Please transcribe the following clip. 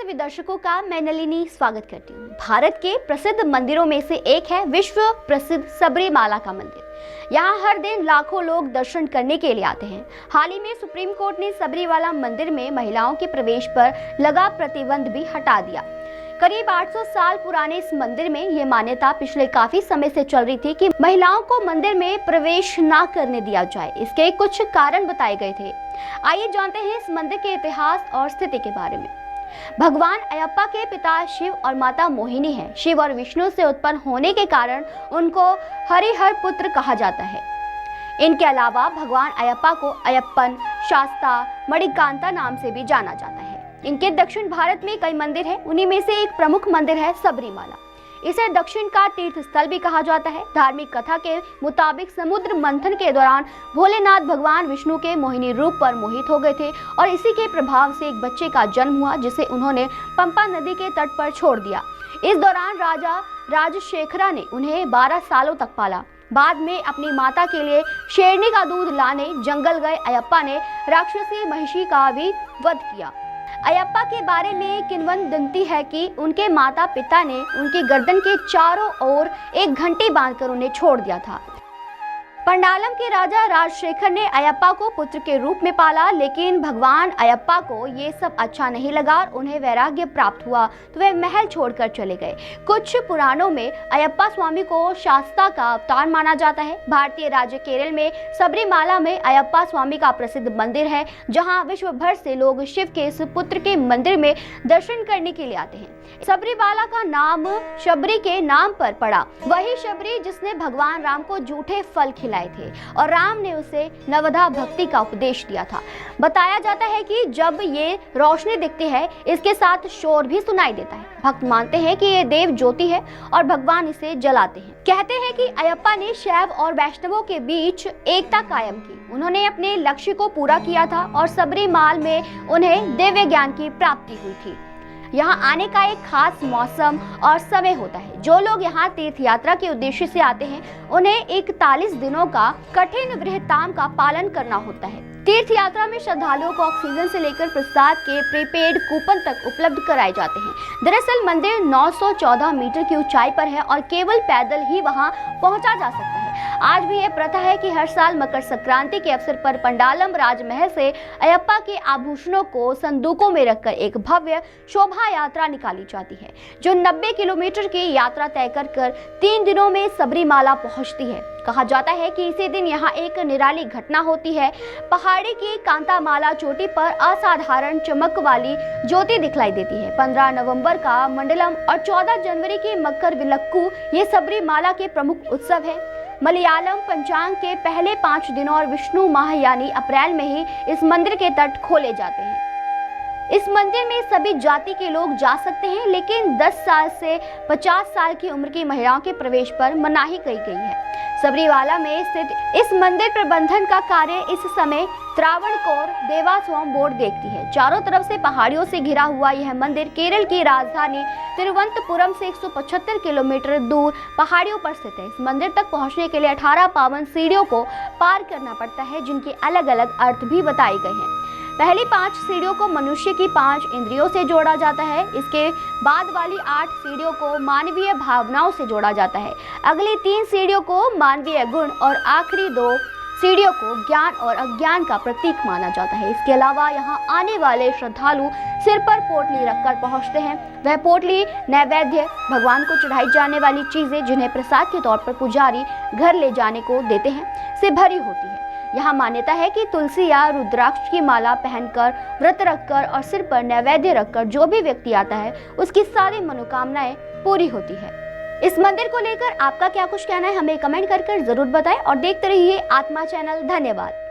सभी दर्शकों का मैं नलिनी स्वागत करती हूँ। भारत के प्रसिद्ध मंदिरों में से एक है विश्व प्रसिद्ध सबरीमाला का मंदिर। यहाँ हर दिन लाखों लोग दर्शन करने के लिए आते हैं। हाल ही में सुप्रीम कोर्ट ने सबरीमाला मंदिर में महिलाओं के प्रवेश पर लगा प्रतिबंध भी हटा दिया। करीब 800 साल पुराने इस मंदिर में ये मान्यता पिछले काफी समय से चल रही थी कि महिलाओं को मंदिर में प्रवेश ना करने दिया जाए। इसके कुछ कारण बताए गए थे। आइए जानते हैं इस मंदिर के इतिहास और स्थिति के बारे में। भगवान अयप्पा के पिता शिव और माता मोहिनी हैं। शिव और विष्णु से उत्पन्न होने के कारण उनको हरिहर पुत्र कहा जाता है। इनके अलावा भगवान अयप्पा को अयप्पन, शास्ता, मणिकांता नाम से भी जाना जाता है। इनके दक्षिण भारत में कई मंदिर हैं। उन्हीं में से एक प्रमुख मंदिर है सबरीमाला। इसे दक्षिण का तीर्थ स्थल भी कहा जाता है। धार्मिक कथा के मुताबिक समुद्र मंथन के दौरान भोलेनाथ भगवान विष्णु के मोहिनी रूप पर मोहित हो गए थे और इसी के प्रभाव से एक बच्चे का जन्म हुआ, जिसे उन्होंने पंपा नदी के तट पर छोड़ दिया। इस दौरान राजा राजशेखरा ने उन्हें 12 सालों तक पाला। बाद में अपनी माता के लिए शेरनी का दूध लाने जंगल गए अयप्पा ने राक्षसी महिषी का भी वध किया। अयप्पा के बारे में किंवदंती है कि उनके माता पिता ने उनकी गर्दन के चारों ओर एक घंटी बांधकर उन्हें छोड़ दिया था। पंडालम के राजा राजशेखर ने अयप्पा को पुत्र के रूप में पाला, लेकिन भगवान अयप्पा को ये सब अच्छा नहीं लगा और उन्हें वैराग्य प्राप्त हुआ तो वे महल छोड़कर चले गए। कुछ पुराणों में अयप्पा स्वामी को शास्ता का अवतार माना जाता है। भारतीय राज्य केरल में सबरीमाला में अयप्पा स्वामी का प्रसिद्ध मंदिर है, जहाँ विश्व भर से लोग शिव के इस पुत्र के मंदिर में दर्शन करने के लिए आते हैं। सबरीमाला का नाम शबरी के नाम पर पड़ा। वही शबरी जिसने भगवान राम को जूठे फल खिलाए थे और राम ने उसे नवधा भक्ति का उपदेश दिया था। बताया जाता है कि जब ये रोशनी दिखती है, इसके साथ शोर भी सुनाई देता है। भक्त मानते हैं कि ये देव ज्योति है और भगवान इसे जलाते हैं। कहते हैं कि अयप्पा ने शैव और वैष्णवों के बीच एकता कायम की। उन्होंने अपने लक्ष्य को पूरा किया था और सबरीमाल में उन्हें दिव्य ज्ञान की प्राप्ति हुई थी। यहाँ आने का एक खास मौसम और समय होता है। जो लोग यहाँ तीर्थ यात्रा के उद्देश्य से आते हैं, उन्हें 41 दिनों का कठिन व्रताम का पालन करना होता है। तीर्थ यात्रा में श्रद्धालुओं को ऑक्सीजन से लेकर प्रसाद के प्रीपेड कूपन तक उपलब्ध कराए जाते हैं। दरअसल मंदिर 914 मीटर की ऊंचाई पर है और केवल पैदल ही वहां पहुंचा जा सकता है। आज भी यह प्रथा है कि हर साल मकर संक्रांति के अवसर पर पंडालम राजमहल से अयप्पा के आभूषणों को संदूकों में रखकर एक भव्य शोभा यात्रा निकाली जाती है, जो 90 किलोमीटर की यात्रा तय कर 3 दिनों में सबरीमाला पहुंचती है। कहा जाता है कि इसी दिन यहाँ एक निराली घटना होती है। पहाड़ी की कांतामाला चोटी पर असाधारण चमक वाली ज्योति दिखलाई देती है। 15 नवंबर का मंडलम और 14 जनवरी की मकर विलक्कू ये सबरीमाला के प्रमुख उत्सव है। मलयालम पंचांग के पहले 5 दिनों और विष्णु माह यानी अप्रैल में ही इस मंदिर के तट खोले जाते हैं। इस मंदिर में सभी जाति के लोग जा सकते हैं, लेकिन 10 साल से 50 साल की उम्र की महिलाओं के प्रवेश पर मनाही की गई है। सबरीमाला में स्थित इस मंदिर प्रबंधन का कार्य इस समय त्रावणकोर देवस्थान बोर्ड देखती है। चारों तरफ से पहाड़ियों से घिरा हुआ यह मंदिर केरल की राजधानी तिरुवनंतपुरम से 175 किलोमीटर दूर पहाड़ियों पर स्थित है। इस मंदिर तक पहुंचने के लिए 18 पावन सीढ़ियों को पार करना पड़ता है, जिनके अलग अलग अर्थ भी बताए गए हैं। पहली 5 सीढ़ियों को मनुष्य की 5 इंद्रियों से जोड़ा जाता है। इसके बाद वाली 8 सीढ़ियों को मानवीय भावनाओं से जोड़ा जाता है। अगली 3 सीढ़ियों को मानवीय गुण और आखिरी 2 सीढ़ियों को ज्ञान और अज्ञान का प्रतीक माना जाता है। इसके अलावा यहाँ आने वाले श्रद्धालु सिर पर पोटली रखकर पहुँचते हैं। वह पोटली नैवेद्य, भगवान को चढ़ाई जाने वाली चीजें जिन्हें प्रसाद के तौर पर पुजारी घर ले जाने को देते हैं, से भरी होती है। यहाँ मान्यता है कि तुलसी या रुद्राक्ष की माला पहनकर, व्रत रखकर और सिर पर नैवेद्य रखकर जो भी व्यक्ति आता है, उसकी सारी मनोकामनाएं पूरी होती है। इस मंदिर को लेकर आपका क्या कुछ कहना है, हमें कमेंट कर जरूर बताएं और देखते रहिए आत्मा चैनल। धन्यवाद।